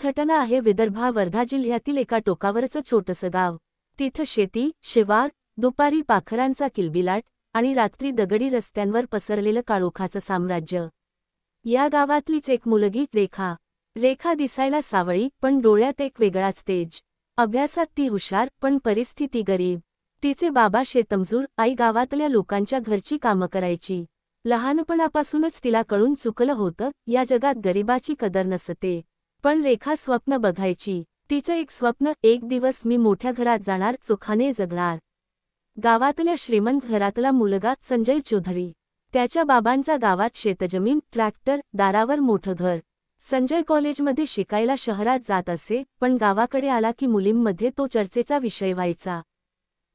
घटना आहे विदर्भा वर्धा जिल्ह्यातील एका टोकावरचं छोटंसं गाव. तिथं शेती, शिवार, दुपारी पाखरांचा किलबिलाट आणि रात्री दगडी रस्त्यांवर पसरलेलं काळोखाचं साम्राज्य. या गावातलीच एक मुलगी रेखा. रेखा दिसायला सावळी पण डोळ्यात एक वेगळाच तेज. अभ्यासात ती हुशार पण परिस्थिती गरीब. तिचे बाबा शेतमजूर, आई गावातल्या लोकांच्या घरची कामं करायची. लहानपणापासूनच तिला कळून चुकलं होतं या जगात गरिबाची कदर नसते. पण रेखा स्वप्न बघायची. तिचं एक स्वप्न, एक दिवस मी मोठ्या घरात जाणार, सुखाने जगणार. गावातल्या श्रीमंत घरातला मुलगा संजय चौधरी. त्याच्या बाबांचा गावात शेतजमीन, ट्रॅक्टर, दारावर मोठं घर. संजय कॉलेजमध्ये शिकायला शहरात जात असे, पण गावाकडे आला की मुलींमध्ये तो चर्चेचा विषय व्हायचा.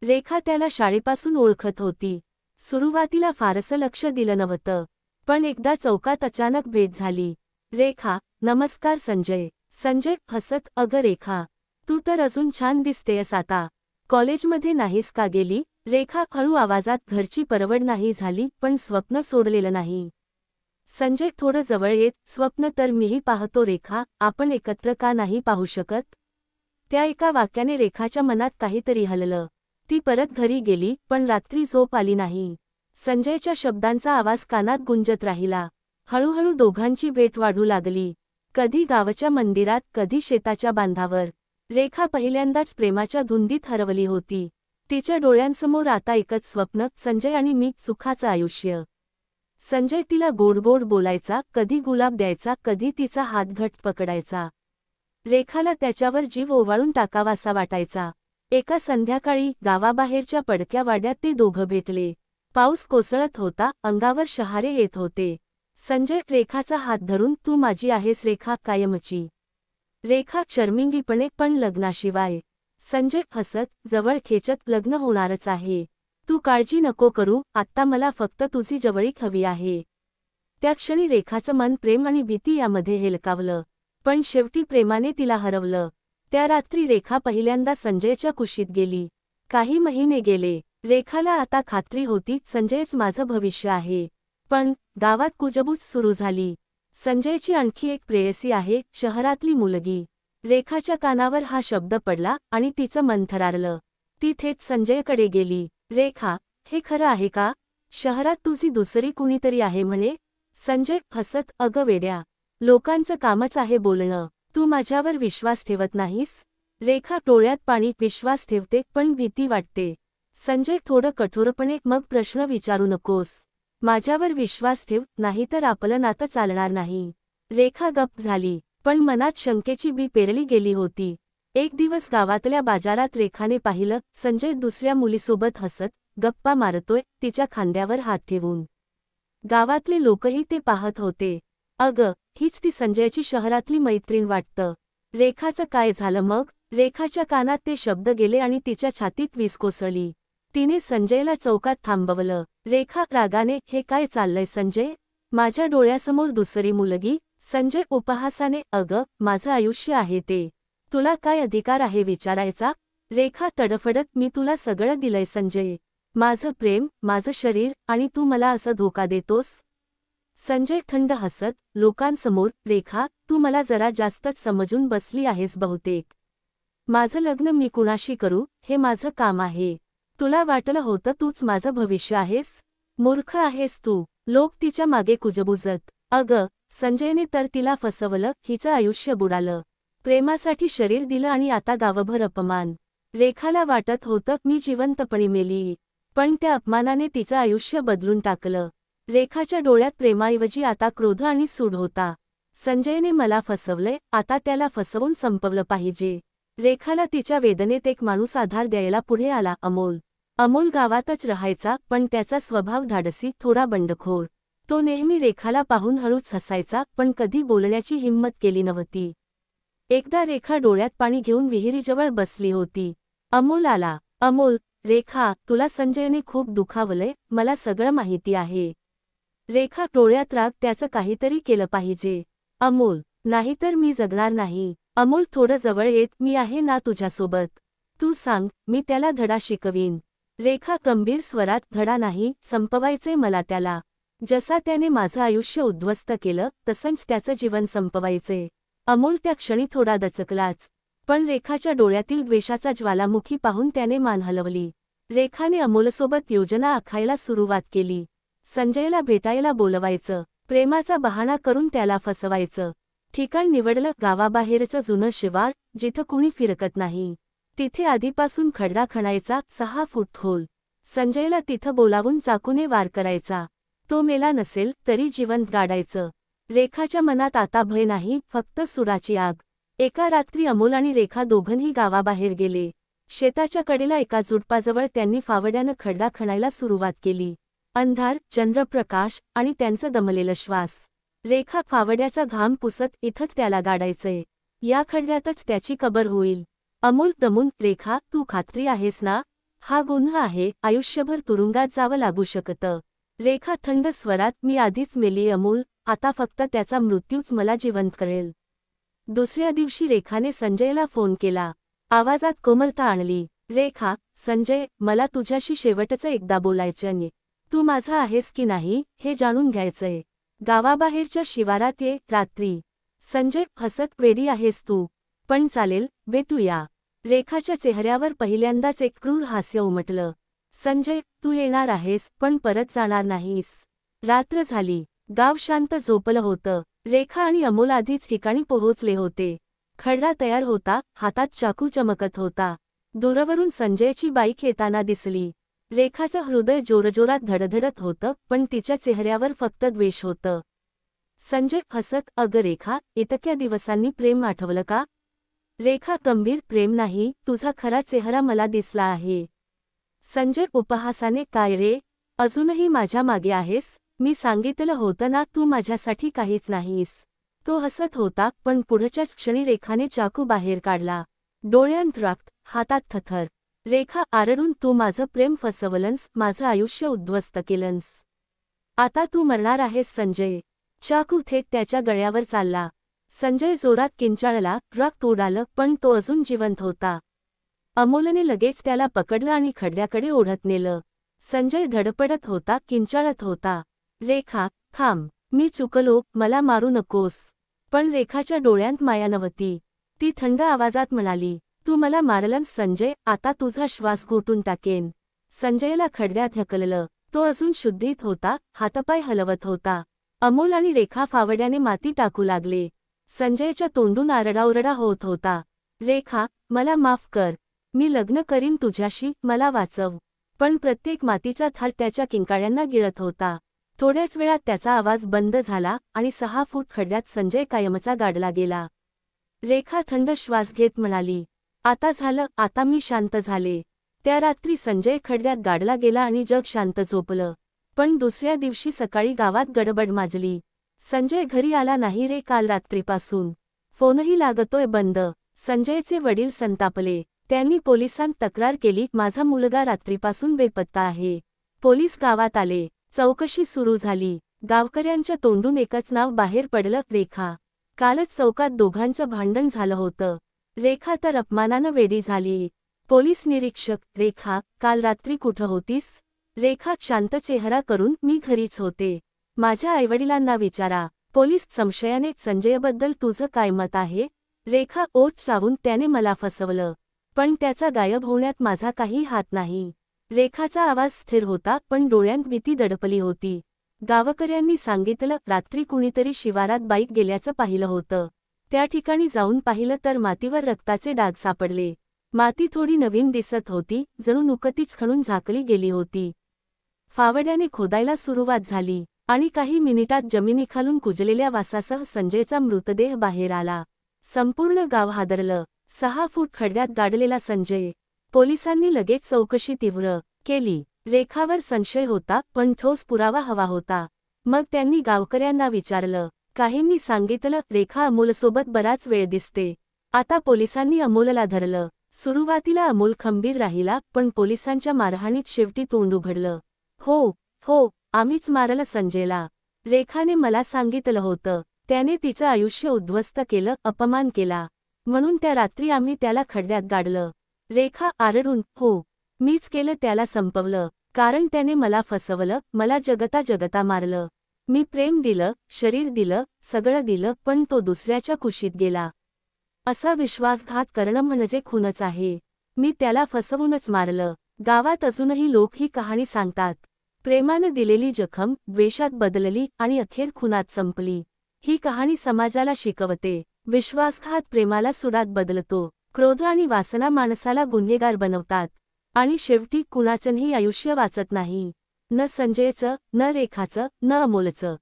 रेखा त्याला शाळेपासून ओळखत होती. सुरुवातीला फारसं लक्ष दिलं नव्हतं, पण एकदा चौकात अचानक भेट झाली. रेखा, नमस्कार संजय. संजय हसत, अगं रेखा, तू तर अजून छान दिसतेयस आता. कॉलेजमध्ये नाहीस का गेली? रेखा हळू आवाजात, घरची परवड नाही झाली पण स्वप्न सोडलेलं नाही. संजय थोडं जवळ येत, स्वप्न तर मीही पाहतो रेखा, आपण एकत्र का नाही पाहू शकत? त्या एका वाक्याने रेखाच्या मनात काहीतरी हललं. ती परत घरी गेली पण रात्री झोप आली नाही. संजयच्या शब्दांचा आवाज कानात गुंजत राहिला. हळूहळू दोघांची भेट वाढू लागली. कधी गावाच्या मंदिरात, कधी शेताच्या बांधावर. रेखा पहिल्यांदाच प्रेमाच्या धुंदीत हरवली होती. तिच्या डोळ्यांसमोर आता एकच स्वप्न, संजय आणि मी, सुखाचं आयुष्य. संजय तिला गोड गोड बोलायचा, कधी गुलाब द्यायचा, कधी तिचा हात घट्ट पकडायचा. रेखाला त्याच्यावर जीव ओवाळून टाकावासा वाटायचा. एका संध्याकाळी गावाबाहेरच्या पडक्या वाड्यात ते दोघं भेटले. पाऊस कोसळत होता, अंगावर शहारे येत होते. संजय रेखाचा हात धरून, तू माझी आहेस रेखा, कायमची. रेखा शर्मिंगीपणे, पण लग्नाशिवाय? संजय हसत, जवळ खेचत, लग्न होणारच आहे. तू काळजी नको करू, आत्ता मला फक्त तुझी जवळीक हवी आहे. त्या क्षणी रेखाचं मन प्रेम आणि भीती यामध्ये हेलकावलं. पण शेवटी प्रेमाने तिला हरवलं. त्या रात्री रेखा पहिल्यांदा संजयच्या कुशीत गेली. काही महिने गेले. रेखाला आता खात्री होती, संजयच माझं भविष्य आहे. पण गावात कुजबूज सुरू झाली. संजयची आणखी एक प्रेयसी आहे, शहरातली मुलगी. रेखाच्या कानावर हा शब्द पडला आणि तिचं मन थरारलं. ती थेट संजयकडे गेली. रेखा, हे खरं आहे का? शहरात तुझी दुसरी कुणीतरी आहे म्हणे? संजय हसत, अगं वेड्या, लोकांचं कामच आहे बोलणं. तू माझ्यावर विश्वास ठेवत नाहीस? रेखा डोळ्यात पाणी, विश्वास ठेवते पण भीती वाटते. संजय थोडं कठोरपणे, मग प्रश्न विचारू नकोस. माझ्यावर विश्वास ठेव, नाहीतर आपलं नातं चालणार नाही. रेखा गप्प झाली, पण मनात शंकेची बी पेरली गेली होती. एक दिवस गावातल्या बाजारात रेखाने पाहिलं, संजय दुसऱ्या मुलीसोबत हसत, गप्पा मारतोय, तिच्या खांद्यावर हात ठेवून. गावातले लोकही ते पाहत होते. अगं, हीच ती संजयची शहरातली मैत्रीण वाटतं. रेखाचं काय झालं मग? रेखाच्या कानात ते शब्द गेले आणि तिच्या छातीत वीज कोसळली. तिने संजयला चौकात थांबवलं. रेखा रागाने, हे काय चाललंय संजय? माझ्या डोळ्यासमोर दुसरी मुलगी? संजय उपहासाने, अगं, माझं आयुष्य आहे ते. तुला काय अधिकार आहे विचारायचा? रेखा तडफडत, मी तुला सगळं दिलंय संजय. माझं प्रेम, माझं शरीर, आणि तू मला असं धोका देतोस? संजय थंड हसत, लोकांसमोर, रेखा, तू मला जरा जास्तच समजून बसली आहेस बहुतेक. माझं लग्न मी कुणाशी करू, हे माझं काम आहे. तुला वाटलं होतं तूच माझं भविष्य आहेस? मूर्ख आहेस तू. लोक तिच्या मागे कुजबुजत. अगं, संजयने तर तिला फसवलं, हिचं आयुष्य बुडालं. प्रेमासाठी शरीर दिलं आणि आता गावभर अपमान. रेखाला वाटत होतं, मी जिवंतपणी मेली. पण त्या अपमानाने तिचं आयुष्य बदलून टाकलं. रेखाच्या डोळ्यात प्रेमाऐवजी आता क्रोध आणि सूड होता. संजयने मला फसवलंय, आता त्याला फसवून संपवलं पाहिजे. रेखाला तिच्या वेदनेत एक माणूस आधार द्यायला पुढे आला, अमोल. अमोल गावातच राहायचा, पण त्याचा स्वभाव धाडसी, थोडा बंडखोर. तो नेहमी रेखाला पाहून हळूच हसायचा, पण कधी बोलण्याची हिंमत केली नव्हती. एकदा रेखा डोळ्यात पाणी घेऊन विहिरीजवळ बसली होती. अमोल आला. अमोल, रेखा, तुला संजयने खूप दुखावलंय, मला सगळं माहिती आहे. रेखा डोळ्यात राग, त्याचं काहीतरी केलं पाहिजे. अमोल, नाहीतर मी जगणार नाही. अमोल थोडं जवळ येत, मी आहे ना तुझ्यासोबत. तू सांग, मी त्याला धडा शिकवीन. रेखा गंभीर स्वरात, धडा नाही, संपवायचंय मला त्याला. जसा त्याने माझं आयुष्य उद्ध्वस्त केलं, तसंच त्याचं जीवन संपवायचंय. अमोल त्या क्षणी थोडा दचकलाच, पण रेखाच्या डोळ्यातील द्वेषाचा ज्वालामुखी पाहून त्याने मान हलवली. रेखाने अमोलसोबत योजना आखायला सुरुवात केली. संजयला भेटायला बोलवायचं, प्रेमाचा बहाणा करून त्याला फसवायचं. ठिकाण निवडलं गावाबाहेरचं जुनं शिवार, जिथं कुणी फिरकत नाही. तिथे आधीपासून खड्डा खणायचा 6 फूट खोल. संजयला तिथं बोलावून चाकूने वार करायचा. तो मेला नसेल तरी जिवंत गाडायचं. रेखाच्या मनात आता भय नाही, फक्त सुडाची आग. एका रात्री अमोल आणि रेखा दोघंही गावाबाहेर गेले. शेताच्या कडेला एका झुडपाजवळ त्यांनी फावड्यानं खड्डा खणायला सुरुवात केली. अंधार, चंद्रप्रकाश आणि त्यांचं दमलेलं श्वास. रेखा फावड्याचा घाम पुसत इथंच त्याला गाडायचंय. या खड्ड्यातच त्याची कबर होईल. अमोल दमून, रेखा तू खात्री आहेस ना? हा गुन्हा आहे, आयुष्यभर तुरुंगात जावं लागू शकतं. रेखा थंड स्वरात, मी आधीच मेली अमोल, आता फक्त त्याचा मृत्यूच मला जिवंत करेल. दुसऱ्या दिवशी रेखाने संजयला फोन केला. आवाजात कोमलता आणली. रेखा, संजय, मला तुझ्याशी शेवटचं एकदा बोलायचंय. तू माझा आहेस की नाही हे जाणून घ्यायचंय. गावाबाहेरच्या शिवारात ये रात्री. संजय, हसत, वेडी आहेस तू? पण चालेल, भेटूया. रेखाच्या चेहऱ्यावर पहिल्यांदाच एक क्रूर हास्य उमटलं. संजय, तू येणार आहेस पण परत जाणार नाहीस. रात्र झाली. गाव शांत झोपलं होतं. रेखा आणि अमोल आधीच ठिकाणी पोहोचले होते. खड्डा तयार होता, हातात चाकू चमकत होता. दूरवरून संजयची बाईक येताना दिसली. रेखाचं हृदय जोरजोरात धडधडत होतं, पण तिच्या चेहऱ्यावर फक्त द्वेष होतं. संजय हसत, अगं रेखा, इतक्या दिवसांनी प्रेम आठवलं का? रेखा गंभीर, प्रेम नाही, तुझा खरा चेहरा मला दिसला आहे. संजय उपहासाने, काय रे, अजूनही माझ्या मागे आहेस? मी सांगितलं होतं ना तू माझ्यासाठी काहीच नाहीस. तो हसत होता, पण पुढच्याच क्षणी रेखाने चाकू बाहेर काढला. डोळ्यांत रक्त, हातात थथर. रेखा आरडून, तू माझं प्रेम फसवलंस, माझं आयुष्य उद्ध्वस्त केलंस. आता तू मरणार आहेस संजय. चाकू थेट त्याच्या गळ्यावर चालला. संजय जोरात किंचाळला, रक्त उडालं, पण तो अजून जिवंत होता. अमोलने लगेच त्याला पकडलं आणि खड्ड्याकडे ओढत नेलं. संजय धडपडत होता, किंचाळत होता. रेखा, थांब, मी चुकलो, मला मारू नकोस. पण रेखाच्या डोळ्यांत माया नव्हती. ती थंड आवाजात म्हणाली, तू मला मारलंस संजय, आता तुझा श्वास घोटून टाकेन. संजयला खड्ड्यात ढकललं. तो अजून शुद्धीत होता, हातपाय हलवत होता. अमोल आणि रेखा फावड्याने माती टाकू लागले. संजयच्या तोंडून आरडाओरडा होत होता. रेखा, मला माफ कर. मी लग्न करीन तुझ्याशी, मला वाचव. पण प्रत्येक मातीचा थाट त्याच्या किंकाळ्यांना गिळत होता. थोड्याच वेळात त्याचा आवाज बंद झाला आणि 6 फूट खड्ड्यात संजय कायमचा गाडला गेला. रेखा थंड श्वास घेत म्हणाली, आता झालं, आता मी शांत झाले. त्या रात्री संजय खड्ड्यात गाडला गेला आणि जग शांत झोपलं. पण दुसऱ्या दिवशी सकाळी गावात गडबड माजली. संजय घरी आला नाही रे काल रात्रीपासून. फोनही लागतोय बंद. संजयचे वडील संतापले. त्यांनी पोलिसांत तक्रार केली, माझा मुलगा रात्रीपासून बेपत्ता आहे. पोलीस गावात आले. चौकशी सुरू झाली. गावकऱ्यांच्या तोंडून एकच नाव बाहेर पडलं, रेखा. कालच चौकात दोघांचं भांडण झालं होतं. रेखा तर अपमानानं वेडी झाली. पोलीस निरीक्षक, रेखा, काल रात्री कुठं होतीस? रेखा शांत चेहरा करून, मी घरीच होते. माझ्या आईवडिलांना विचारा. पोलीस संशयाने, संजयबद्दल तुझं काय मत आहे? रेखा ओठ चावून, त्याने मला फसवलं. पण त्याचा गायब होण्यात माझा काही हात नाही. रेखाचा आवाज स्थिर होता, पण डोळ्यांत भीती दडपली होती. गावकऱ्यांनी सांगितलं, रात्री कुणीतरी शिवारात बाईक गेल्याचं पाहिलं होतं. त्या ठिकाणी जाऊन पाहिलं तर मातीवर रक्ताचे डाग सापडले. माती थोडी नवीन दिसत होती, जणू नुकतीच खणून झाकली गेली होती. फावड्याने खोदायला सुरुवात झाली आणि काही मिनिटात जमिनीखालून कुजलेल्या वासासह संजयचा मृतदेह बाहेर आला. संपूर्ण गाव हादरलं. 6 फूट खड्ड्यात गाडलेला संजय. पोलिसांनी लगेच चौकशी तीव्र केली. रेखावर संशय होता, पण ठोस पुरावा हवा होता. मग त्यांनी गावकऱ्यांना विचारलं. काहींनी सांगितलं, रेखा अमोलसोबत बराच वेळ दिसते. आता पोलिसांनी अमोलला धरलं. सुरुवातीला अमोल खंबीर राहिला, पण पोलिसांच्या मारहाणीत शेवटी तोंड उघडलं. हो, आम्हीच मारलं संजयला. रेखाने मला सांगितलं होतं. त्याने तिचं आयुष्य उद्ध्वस्त केलं, अपमान केला. म्हणून त्या रात्री आम्ही त्याला खड्ड्यात गाडलं. रेखा आरडून, हो, मीच केलं, त्याला संपवलं. कारण त्याने मला फसवलं, मला जगता जगता मारलं. मी प्रेम दिलं, शरीर दिलं, सगळं दिलं, पण तो दुसऱ्याच्या कुशीत गेला. असा विश्वासघात करणं म्हणजे खूनच आहे. मी त्याला फसवूनच मारलं. गावात अजूनही लोक ही कहाणी सांगतात. प्रेमानं दिलेली जखम द्वेषात बदलली आणि अखेर खुनात संपली. ही कहाणी समाजाला शिकवते, विश्वासघात प्रेमाला सुडात बदलतो, क्रोध आणि वासना माणसाला गुन्हेगार बनवतात, आणि शेवटी कुणाचंही आयुष्य वाचत नाही. न संजयचं, न रेखाचं, न अमोलचं.